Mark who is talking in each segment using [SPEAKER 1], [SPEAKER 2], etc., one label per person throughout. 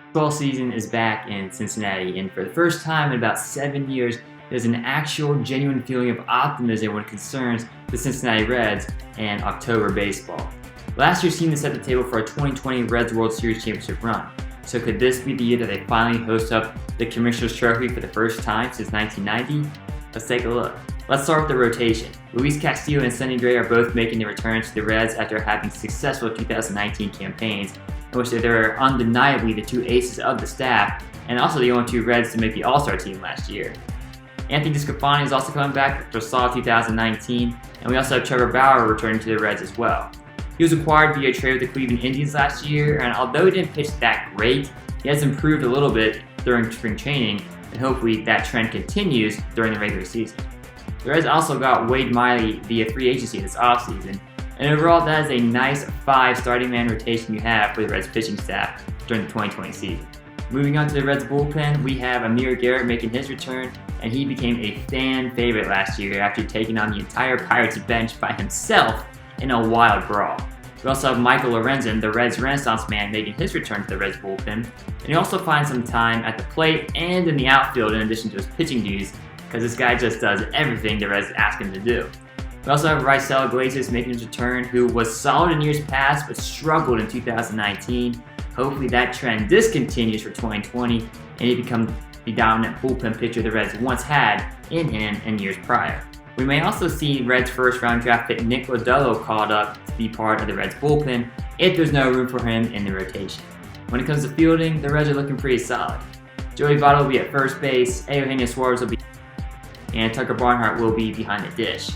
[SPEAKER 1] Baseball season is back in Cincinnati, and for the first time in about 7 years, there's an actual, genuine feeling of optimism when it concerns the Cincinnati Reds and October baseball. Last year's team set the table for a 2020 Reds World Series championship run. So could this be the year that they finally host up the Commissioner's Trophy for the first time since 1990? Let's take a look. Let's start with the rotation. Luis Castillo and Sonny Gray are both making their return to the Reds after having successful 2019 campaigns, in which they were undeniably the two aces of the staff, and also the only two Reds to make the All-Star team last year. Anthony DeSclafani is also coming back after a solid 2019, and we also have Trevor Bauer returning to the Reds as well. He was acquired via trade with the Cleveland Indians last year, and although he didn't pitch that great, he has improved a little bit during spring training, and hopefully that trend continues during the regular season. The Reds also got Wade Miley via free agency this offseason, and overall that is a nice 5 starting man rotation you have for the Reds pitching staff during the 2020 season. Moving on to the Reds bullpen, we have Amir Garrett making his return, and he became a fan favorite last year after taking on the entire Pirates bench by himself in a wild brawl. We also have Michael Lorenzen, the Reds Renaissance man, making his return to the Reds bullpen, and he also finds some time at the plate and in the outfield in addition to his pitching duties, because this guy just does everything the Reds ask him to do. We also have Raisel Iglesias making his return, who was solid in years past but struggled in 2019. Hopefully that trend discontinues for 2020 and he becomes the dominant bullpen pitcher the Reds once had in him in years prior. We may also see Reds first round draft pick Nick Lodolo called up to be part of the Reds bullpen if there's no room for him in the rotation. When it comes to fielding, the Reds are looking pretty solid. Joey Votto will be at first base, Eugenio Suarez will be, and Tucker Barnhart will be behind the dish.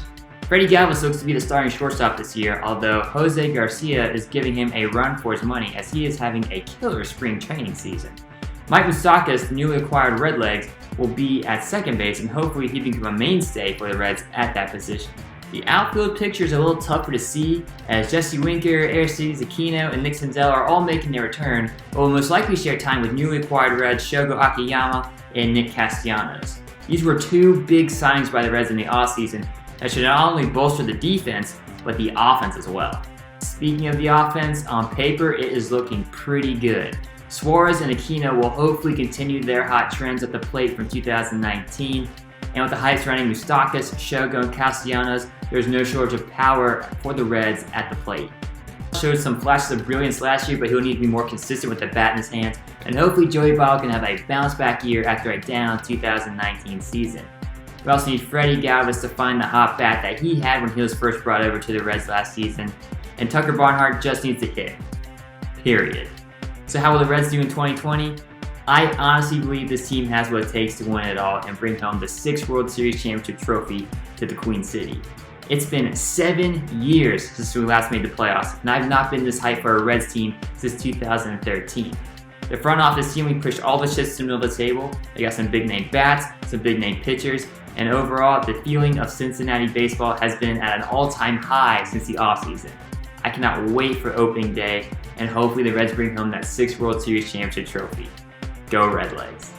[SPEAKER 1] Freddie Galvis looks to be the starting shortstop this year, although Jose Garcia is giving him a run for his money as he is having a killer spring training season. Mike Moustakas, the newly acquired Redlegs, will be at second base, and hopefully he become a mainstay for the Reds at that position. The outfield picture is a little tougher to see, as Jesse Winker, Aristides Aquino, and Nick Senzel are all making their return, but will most likely share time with newly acquired Reds Shogo Akiyama and Nick Castellanos. These were two big signings by the Reds in the offseason that should not only bolster the defense, but the offense as well. Speaking of the offense, on paper it is looking pretty good. Suarez and Aquino will hopefully continue their hot trends at the plate from 2019, and with the hype surrounding Moustakas, Shogo, and Castellanos, there's no shortage of power for the Reds at the plate. Showed some flashes of brilliance last year, but he'll need to be more consistent with the bat in his hands, and hopefully Joey Votto can have a bounce back year after a down 2019 season. We also need Freddie Galvis to find the hot bat that he had when he was first brought over to the Reds last season, and Tucker Barnhart just needs to hit. Period. So how will the Reds do in 2020? I honestly believe this team has what it takes to win it all and bring home the 6th World Series championship trophy to the Queen City. It's been 7 years since we last made the playoffs, and I've not been this hyped for a Reds team since 2013. The front office team, we pushed all the chips to the middle of the table. They got some big name bats, some big name pitchers, and overall, the feeling of Cincinnati baseball has been at an all-time high since the offseason. I cannot wait for opening day, and hopefully the Reds bring home that 6th World Series championship trophy. Go Redlegs.